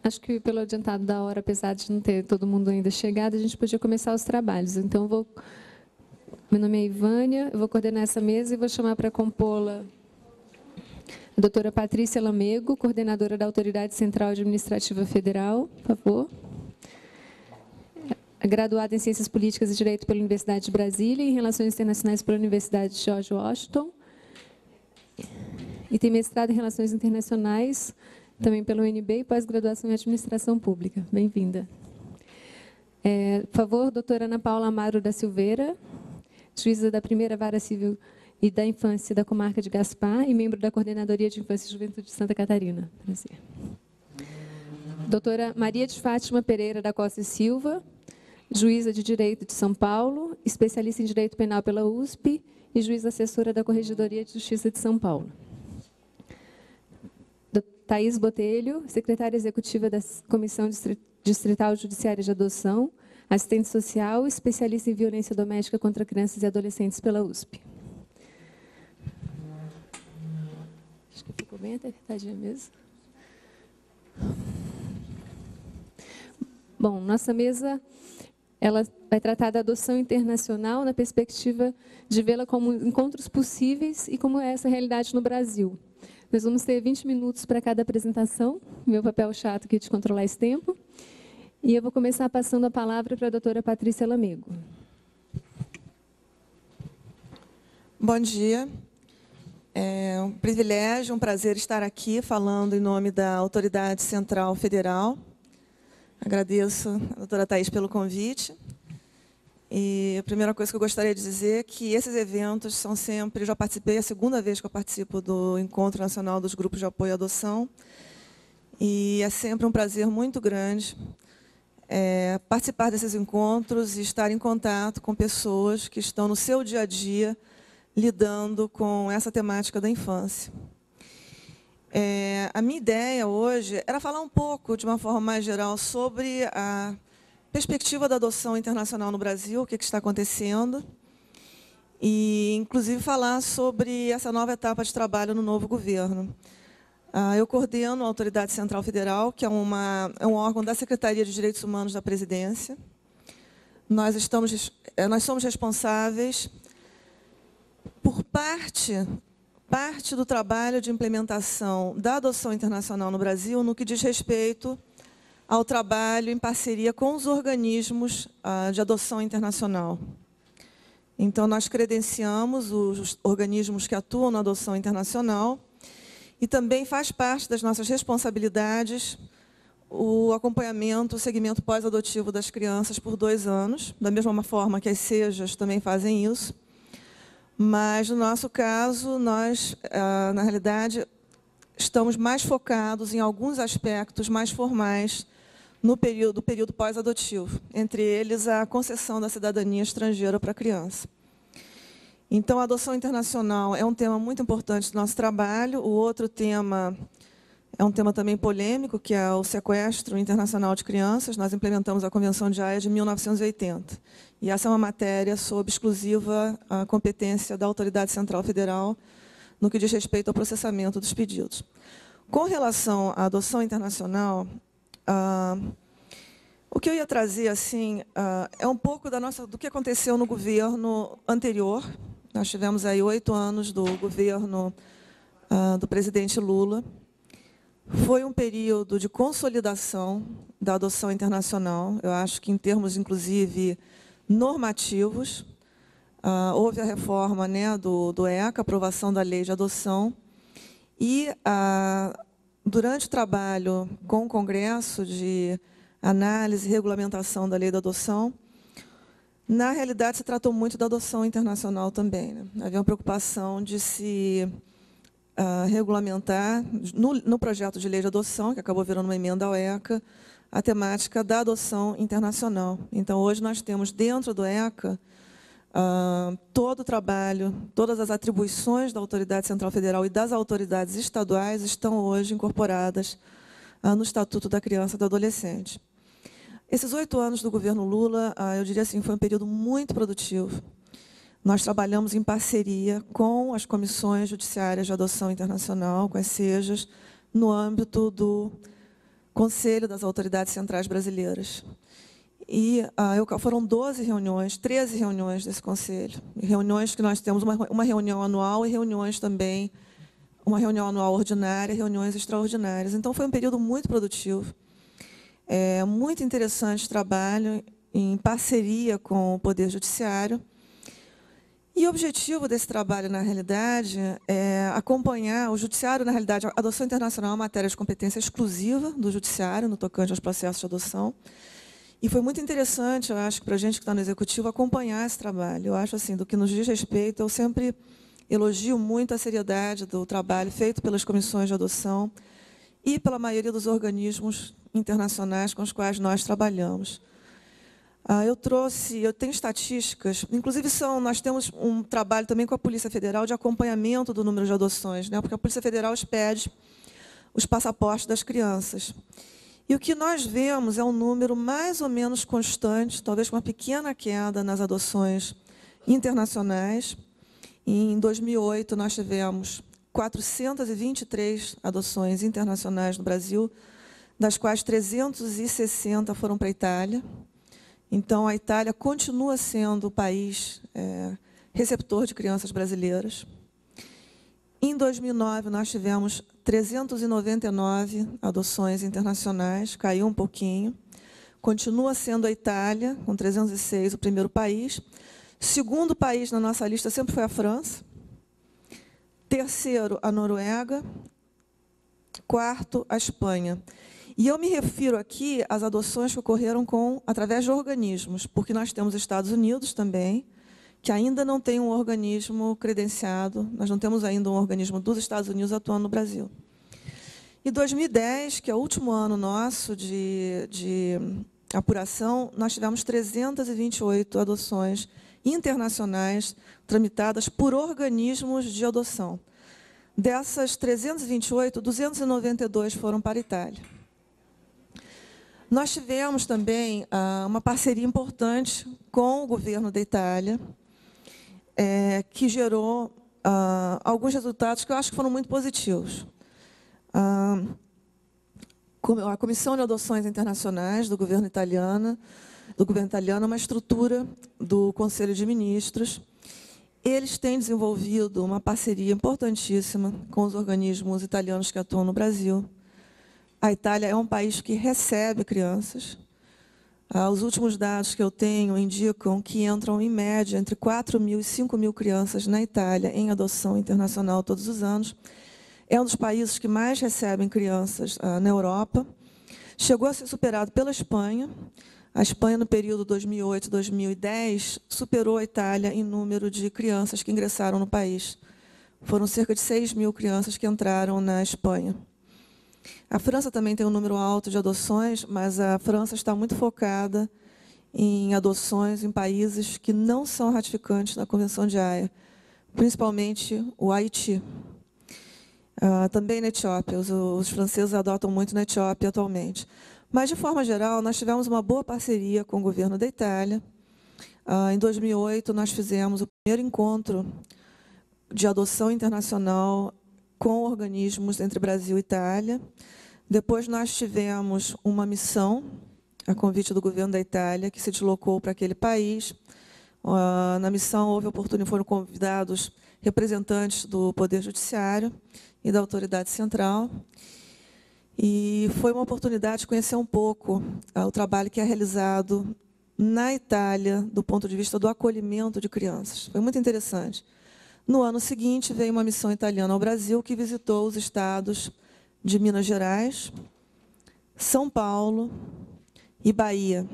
Acho que pelo adiantado da hora, apesar de não ter todo mundo ainda chegado, a gente podia começar os trabalhos. Então, meu nome é Ivânia, eu vou coordenar essa mesa e vou chamar para compô-la a doutora Patrícia Lamego, coordenadora da Autoridade Central Administrativa Federal, por favor. A graduada em Ciências Políticas e Direito pela Universidade de Brasília e em Relações Internacionais pela Universidade de George Washington. E tem mestrado em Relações Internacionais, também pela UNB, e pós-graduação em Administração Pública. Bem-vinda. Por favor, doutora Ana Paula Amaro da Silveira, juíza da Primeira Vara Civil e da Infância da Comarca de Gaspar e membro da Coordenadoria de Infância e Juventude de Santa Catarina. Prazer. Doutora Maria de Fátima Pereira da Costa e Silva, juíza de Direito de São Paulo, especialista em Direito Penal pela USP e juíza assessora da Corregedoria de Justiça de São Paulo. Thaís Botelho, secretária executiva da Comissão Distrital Judiciária de Adoção, assistente social, especialista em violência doméstica contra crianças e adolescentes pela USP. Acho que ficou bem apertadinha mesmo. Bom, nossa mesa ela vai tratar da adoção internacional na perspectiva de vê-la como encontros possíveis e como é essa realidade no Brasil. Nós vamos ter 20 minutos para cada apresentação. Meu papel chato aqui é de controlar esse tempo. E eu vou começar passando a palavra para a doutora Patrícia Lamego. Bom dia. É um privilégio, um prazer estar aqui falando em nome da Autoridade Central Federal. Agradeço a doutora Thaís pelo convite. E a primeira coisa que eu gostaria de dizer é que esses eventos são sempre... Já participei, é a segunda vez que eu participo do Encontro Nacional dos Grupos de Apoio à Adoção. E é sempre um prazer muito grande participar desses encontros e estar em contato com pessoas que estão no seu dia a dia lidando com essa temática da infância. A minha ideia hoje era falar um pouco, de uma forma mais geral, sobre a perspectiva da adoção internacional no Brasil, o que está acontecendo, e, inclusive, falar sobre essa nova etapa de trabalho no novo governo. Eu coordeno a Autoridade Central Federal, que é um órgão da Secretaria de Direitos Humanos da Presidência. Nós somos responsáveis por parte do trabalho de implementação da adoção internacional no Brasil, no que diz respeito ao trabalho em parceria com os organismos de adoção internacional. Então, nós credenciamos os organismos que atuam na adoção internacional e também faz parte das nossas responsabilidades o acompanhamento, o segmento pós-adotivo das crianças por 2 anos, da mesma forma que as SEJAs também fazem isso. Mas, no nosso caso, nós, na realidade, estamos mais focados em alguns aspectos mais formais no período pós-adotivo, entre eles a concessão da cidadania estrangeira para a criança. Então, a adoção internacional é um tema muito importante do nosso trabalho. O outro tema é um tema também polêmico, que é o sequestro internacional de crianças. Nós implementamos a Convenção de Haia de 1980. E essa é uma matéria sob exclusiva competência da Autoridade Central Federal, no que diz respeito ao processamento dos pedidos. Com relação à adoção internacional, o que eu ia trazer assim, é um pouco do que aconteceu no governo anterior. Nós tivemos aí 8 anos do governo do presidente Lula. Foi um período de consolidação da adoção internacional. Eu acho que, em termos, inclusive, normativos, houve a reforma, né, do ECA, aprovação da lei de adoção, e durante o trabalho com o Congresso de análise e regulamentação da lei da adoção, na realidade, se tratou muito da adoção internacional também, né? Havia uma preocupação de se regulamentar, no projeto de lei de adoção, que acabou virando uma emenda ao ECA, a temática da adoção internacional. Então, hoje nós temos dentro do ECA todo o trabalho, todas as atribuições da Autoridade Central Federal e das autoridades estaduais estão hoje incorporadas no Estatuto da Criança e do Adolescente. Esses 8 anos do governo Lula, eu diria assim, foi um período muito produtivo. Nós trabalhamos em parceria com as comissões judiciárias de adoção internacional, com as SEJAs, no âmbito do Conselho das Autoridades Centrais Brasileiras. E foram 12 reuniões, 13 reuniões desse conselho. Reuniões que nós temos uma reunião anual e reuniões também, uma reunião anual ordinária, reuniões extraordinárias. Então, foi um período muito produtivo. Muito interessante o trabalho em parceria com o Poder Judiciário. E o objetivo desse trabalho, na realidade, é acompanhar o Judiciário, na realidade, a adoção internacional é uma matéria de competência exclusiva do Judiciário, no tocante aos processos de adoção. E foi muito interessante, eu acho, para a gente que está no Executivo, acompanhar esse trabalho. Eu acho, assim, do que nos diz respeito, eu sempre elogio muito a seriedade do trabalho feito pelas comissões de adoção e pela maioria dos organismos internacionais com os quais nós trabalhamos. Eu tenho estatísticas, inclusive nós temos um trabalho também com a Polícia Federal de acompanhamento do número de adoções, né? Porque a Polícia Federal expede os passaportes das crianças. E o que nós vemos é um número mais ou menos constante, talvez com uma pequena queda nas adoções internacionais. Em 2008, nós tivemos 423 adoções internacionais no Brasil, das quais 360 foram para a Itália. Então, a Itália continua sendo o país receptor de crianças brasileiras. Em 2009, nós tivemos 399 adoções internacionais, caiu um pouquinho. Continua sendo a Itália, com 306, o primeiro país. Segundo país na nossa lista sempre foi a França. Terceiro, a Noruega. Quarto, a Espanha. E eu me refiro aqui às adoções que ocorreram através de organismos, porque nós temos Estados Unidos também, que ainda não tem um organismo credenciado, nós não temos ainda um organismo dos Estados Unidos atuando no Brasil. Em 2010, que é o último ano nosso de apuração, nós tivemos 328 adoções internacionais tramitadas por organismos de adoção. Dessas 328, 292 foram para a Itália. Nós tivemos também uma parceria importante com o governo da Itália, que gerou alguns resultados que eu acho que foram muito positivos. A Comissão de Adoções Internacionais do governo italiano, é uma estrutura do Conselho de Ministros. Eles têm desenvolvido uma parceria importantíssima com os organismos italianos que atuam no Brasil. A Itália é um país que recebe crianças. Os últimos dados que eu tenho indicam que entram, em média, entre 4.000 e 5.000 crianças na Itália em adoção internacional todos os anos. É um dos países que mais recebem crianças na Europa. Chegou a ser superado pela Espanha. A Espanha, no período 2008-2010, superou a Itália em número de crianças que ingressaram no país. Foram cerca de 6.000 crianças que entraram na Espanha. A França também tem um número alto de adoções, mas a França está muito focada em adoções em países que não são ratificantes da Convenção de Haia, principalmente o Haiti. Também na Etiópia, os franceses adotam muito na Etiópia atualmente. Mas, de forma geral, nós tivemos uma boa parceria com o governo da Itália. Em 2008, nós fizemos o primeiro encontro de adoção internacional com organismos entre Brasil e Itália. Depois, nós tivemos uma missão, a convite do governo da Itália, que se deslocou para aquele país. Na missão, foram convidados representantes do Poder Judiciário e da Autoridade Central. E foi uma oportunidade de conhecer um pouco o trabalho que é realizado na Itália, do ponto de vista do acolhimento de crianças. Foi muito interessante. No ano seguinte, veio uma missão italiana ao Brasil, que visitou os estados de Minas Gerais, São Paulo e Bahia.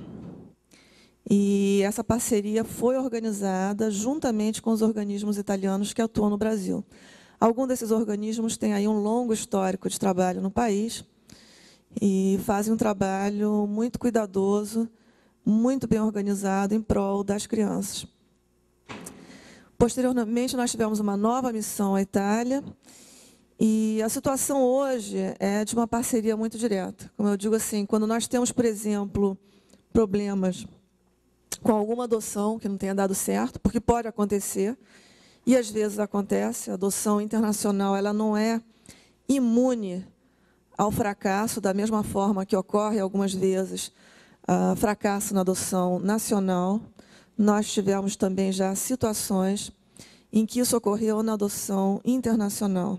E essa parceria foi organizada juntamente com os organismos italianos que atuam no Brasil. Alguns desses organismos têm aí um longo histórico de trabalho no país e fazem um trabalho muito cuidadoso, muito bem organizado em prol das crianças. Posteriormente, nós tivemos uma nova missão à Itália, e a situação hoje é de uma parceria muito direta. Como eu digo assim, quando nós temos, por exemplo, problemas com alguma adoção que não tenha dado certo, porque pode acontecer, e às vezes acontece, a adoção internacional ela não é imune ao fracasso, da mesma forma que ocorre algumas vezes fracasso na adoção nacional. Nós tivemos também já situações em que isso ocorreu na adoção internacional.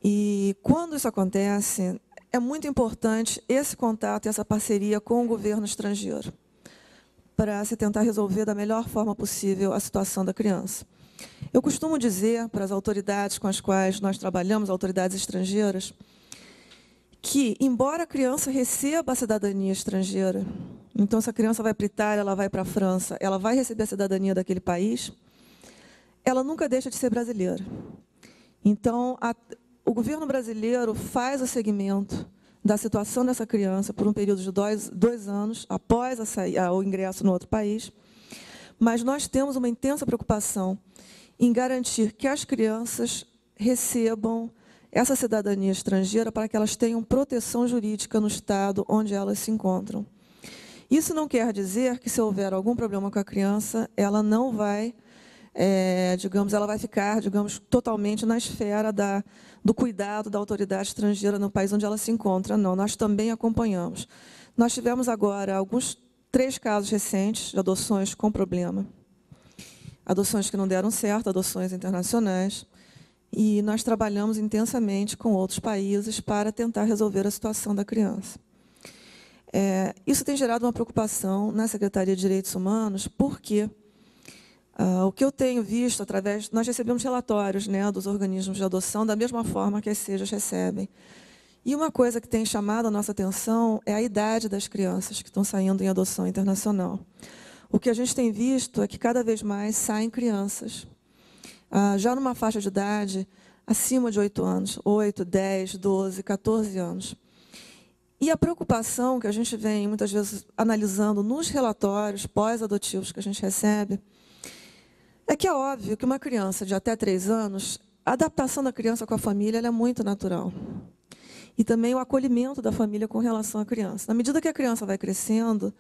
E quando isso acontece, é muito importante esse contato e essa parceria com o governo estrangeiro, para se tentar resolver da melhor forma possível a situação da criança. Eu costumo dizer para as autoridades com as quais nós trabalhamos, autoridades estrangeiras, que, embora a criança receba a cidadania estrangeira, então, se a criança vai para a Itália, ela vai para a França, ela vai receber a cidadania daquele país, ela nunca deixa de ser brasileira. Então, o governo brasileiro faz o seguimento da situação dessa criança por um período de dois anos, após o ingresso no outro país, mas nós temos uma intensa preocupação em garantir que as crianças recebam essa cidadania estrangeira para que elas tenham proteção jurídica no Estado onde elas se encontram. Isso não quer dizer que, se houver algum problema com a criança, ela não vai, ela vai ficar, totalmente na esfera do cuidado da autoridade estrangeira no país onde ela se encontra. Não, nós também acompanhamos. Nós tivemos agora 3 casos recentes de adoções com problema. Adoções que não deram certo, adoções internacionais. E nós trabalhamos intensamente com outros países para tentar resolver a situação da criança. Isso tem gerado uma preocupação na Secretaria de Direitos Humanos, porque o que eu tenho visto nós recebemos relatórios, né, dos organismos de adoção, da mesma forma que as SEJAs recebem. E uma coisa que tem chamado a nossa atenção é a idade das crianças que estão saindo em adoção internacional. O que a gente tem visto é que cada vez mais saem crianças, já numa faixa de idade acima de 8 anos, 8, 10, 12, 14 anos. E a preocupação que a gente vem, muitas vezes, analisando nos relatórios pós-adotivos que a gente recebe, é que é óbvio que uma criança de até 3 anos, a adaptação da criança com a família ela é muito natural. E também o acolhimento da família com relação à criança. Na medida que a criança vai crescendo,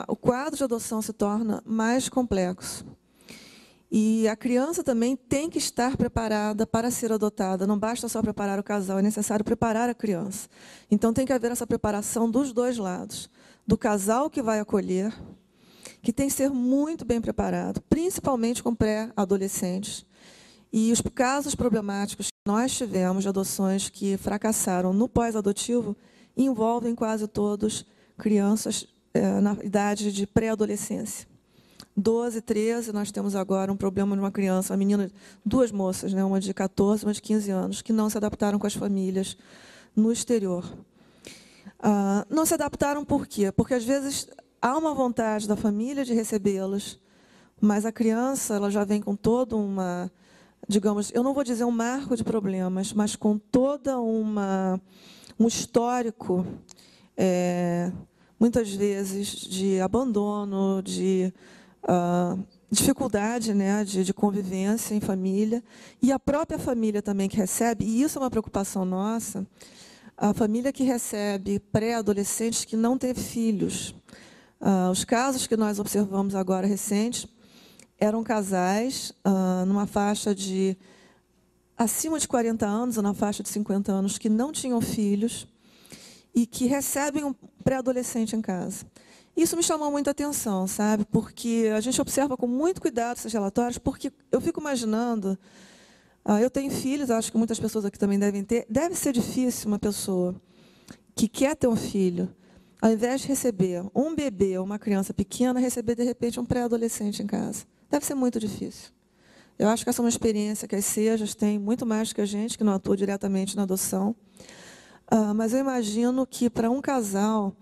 o quadro de adoção se torna mais complexo. E a criança também tem que estar preparada para ser adotada. Não basta só preparar o casal, é necessário preparar a criança. Então, tem que haver essa preparação dos dois lados. Do casal que vai acolher, que tem que ser muito bem preparado, principalmente com pré-adolescentes. E os casos problemáticos que nós tivemos de adoções que fracassaram no pós-adotivo envolvem quase todos crianças na idade de pré-adolescência. 12, 13, nós temos agora um problema de uma criança, uma menina, 2 moças, né, uma de 14, uma de 15 anos, que não se adaptaram com as famílias no exterior. Não se adaptaram por quê? Porque, às vezes, há uma vontade da família de recebê-los, mas a criança ela já vem com toda uma, eu não vou dizer um marco de problemas, mas com toda um histórico, muitas vezes, de abandono, de dificuldade, né, de convivência em família, e a própria família também que recebe, e isso é uma preocupação nossa, a família que recebe pré-adolescentes que não teve filhos. Os casos que nós observamos agora recentes eram casais numa faixa de acima de 40 anos, ou na faixa de 50 anos, que não tinham filhos e que recebem um pré-adolescente em casa. Isso me chamou muita atenção, sabe? Porque a gente observa com muito cuidado esses relatórios, porque eu fico imaginando, eu tenho filhos, acho que muitas pessoas aqui também devem ter, deve ser difícil uma pessoa que quer ter um filho, ao invés de receber um bebê ou uma criança pequena, receber, de repente, um pré-adolescente em casa. Deve ser muito difícil. Eu acho que essa é uma experiência que as SEJAs têm, muito mais do que a gente, que não atua diretamente na adoção. Mas eu imagino que, para um casal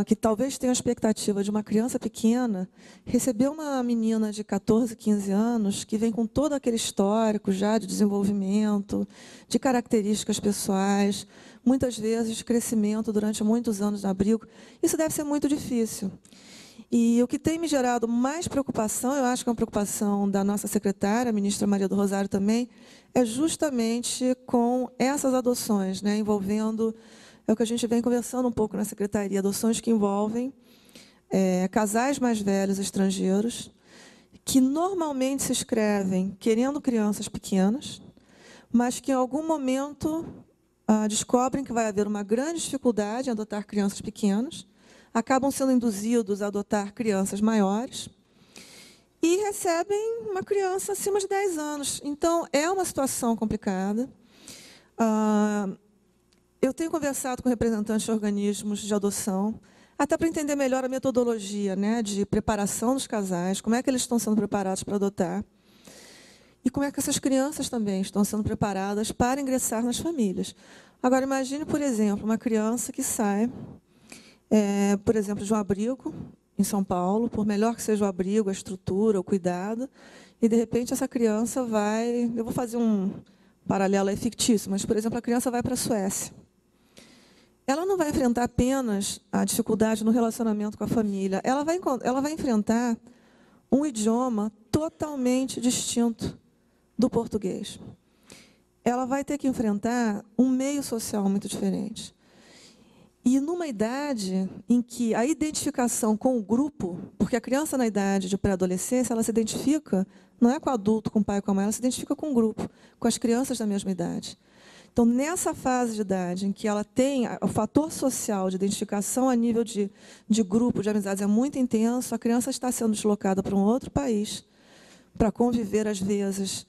que talvez tenha a expectativa de uma criança pequena, receber uma menina de 14, 15 anos, que vem com todo aquele histórico já de desenvolvimento, de características pessoais, muitas vezes de crescimento durante muitos anos de abrigo, isso deve ser muito difícil. E o que tem me gerado mais preocupação, eu acho que é uma preocupação da nossa secretária, a ministra Maria do Rosário também, é justamente com essas adoções, né, envolvendo, é o que a gente vem conversando um pouco na secretaria, adoções que envolvem casais mais velhos estrangeiros, que normalmente se inscrevem querendo crianças pequenas, mas que em algum momento descobrem que vai haver uma grande dificuldade em adotar crianças pequenas, acabam sendo induzidos a adotar crianças maiores e recebem uma criança acima de 10 anos. Então, é uma situação complicada. Eu tenho conversado com representantes de organismos de adoção, até para entender melhor a metodologia, né, de preparação dos casais, como é que eles estão sendo preparados para adotar, e como é que essas crianças também estão sendo preparadas para ingressar nas famílias. Agora, imagine, por exemplo, uma criança que sai, por exemplo, de um abrigo em São Paulo, por melhor que seja o abrigo, a estrutura, o cuidado, e, de repente, essa criança vai... Eu vou fazer um paralelo aí fictício, mas, por exemplo, a criança vai para a Suécia. Ela não vai enfrentar apenas a dificuldade no relacionamento com a família, ela vai enfrentar um idioma totalmente distinto do português. Ela vai ter que enfrentar um meio social muito diferente. E numa idade em que a identificação com o grupo, porque a criança na idade de pré-adolescência, ela se identifica, não é com o adulto, com o pai, com a mãe, ela se identifica com o grupo, com as crianças da mesma idade. Então, nessa fase de idade em que ela tem o fator social de identificação a nível de grupo, de amizades, é muito intenso, a criança está sendo deslocada para um outro país para conviver, às vezes,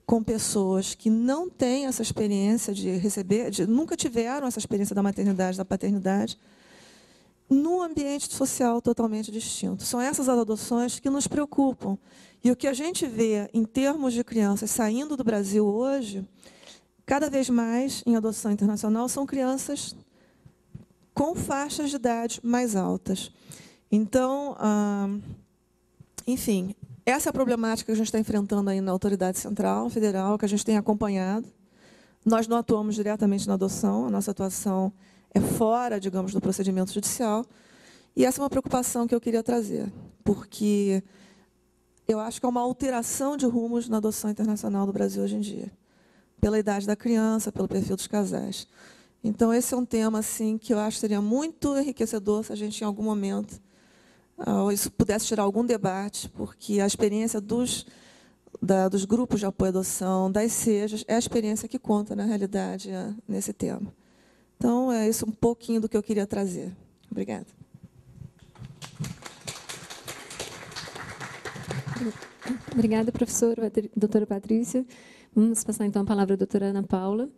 com pessoas que não têm essa experiência de receber, nunca tiveram essa experiência da maternidade, da paternidade, num ambiente social totalmente distinto. São essas as adoções que nos preocupam. E o que a gente vê em termos de crianças saindo do Brasil hoje, cada vez mais, em adoção internacional, são crianças com faixas de idade mais altas. Então, enfim, essa é a problemática que a gente está enfrentando aí na autoridade central, federal, que a gente tem acompanhado. Nós não atuamos diretamente na adoção, a nossa atuação é fora, digamos, do procedimento judicial. E essa é uma preocupação que eu queria trazer, porque eu acho que é uma alteração de rumos na adoção internacional do Brasil hoje em dia, pela idade da criança, pelo perfil dos casais. Então, esse é um tema assim, que eu acho que seria muito enriquecedor se a gente, em algum momento, isso pudesse tirar algum debate, porque a experiência dos grupos de apoio à adoção, das SEJAs, é a experiência que conta, na realidade, nesse tema. Então, é isso um pouquinho do que eu queria trazer. Obrigada. Obrigada, professora, doutora Patrícia. Vamos passar, então, a palavra à doutora Ana Paula.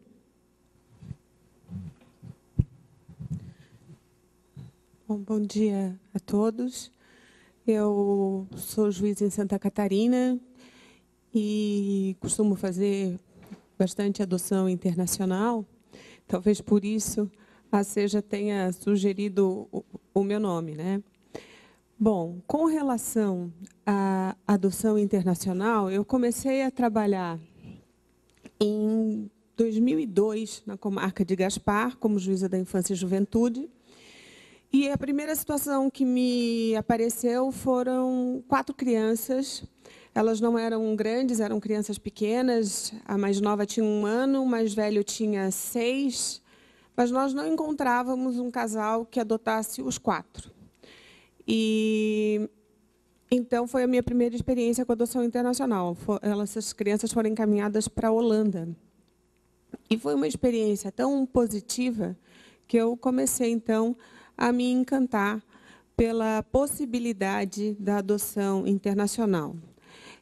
Bom dia a todos. Eu sou juíza em Santa Catarina e costumo fazer bastante adoção internacional. Talvez por isso a SEJA tenha sugerido o meu nome, né? Bom, com relação à adoção internacional, eu comecei a trabalhar em 2002 na comarca de Gaspar, como juíza da infância e juventude. E a primeira situação que me apareceu foram 4 crianças. Elas não eram grandes, eram crianças pequenas. A mais nova tinha 1 ano, o mais velho tinha 6. Mas nós não encontrávamos um casal que adotasse os 4. E então foi a minha primeira experiência com adoção internacional. Essas crianças foram encaminhadas para a Holanda. E foi uma experiência tão positiva que eu comecei, então, a me encantar pela possibilidade da adoção internacional.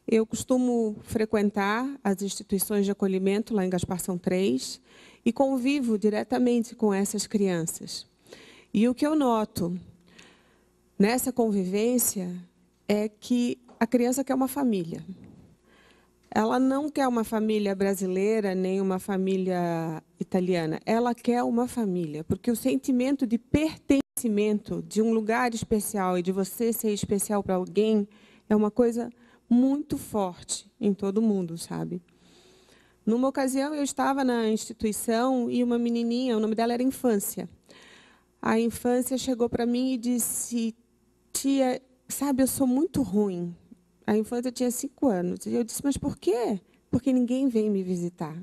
Eu costumo frequentar as instituições de acolhimento lá em Gaspar São 3 e convivo diretamente com essas crianças. E o que eu noto nessa convivência é que a criança quer uma família. Ela não quer uma família brasileira, nem uma família italiana. Ela quer uma família, porque o sentimento de pertencimento, de um lugar especial e de você ser especial para alguém, é uma coisa muito forte em todo mundo, sabe? Numa ocasião, eu estava na instituição e uma menininha, o nome dela era Infância. A Infância chegou para mim e disse: tia, sabe, eu sou muito ruim. A Infância tinha 5 anos. E eu disse: mas por quê? Porque ninguém vem me visitar.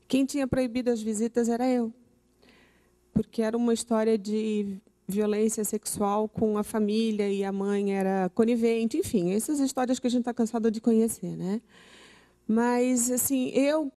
Quem tinha proibido as visitas era eu. Porque era uma história de violência sexual com a família e a mãe era conivente. Enfim, essas histórias que a gente está cansado de conhecer, né? Mas, assim, eu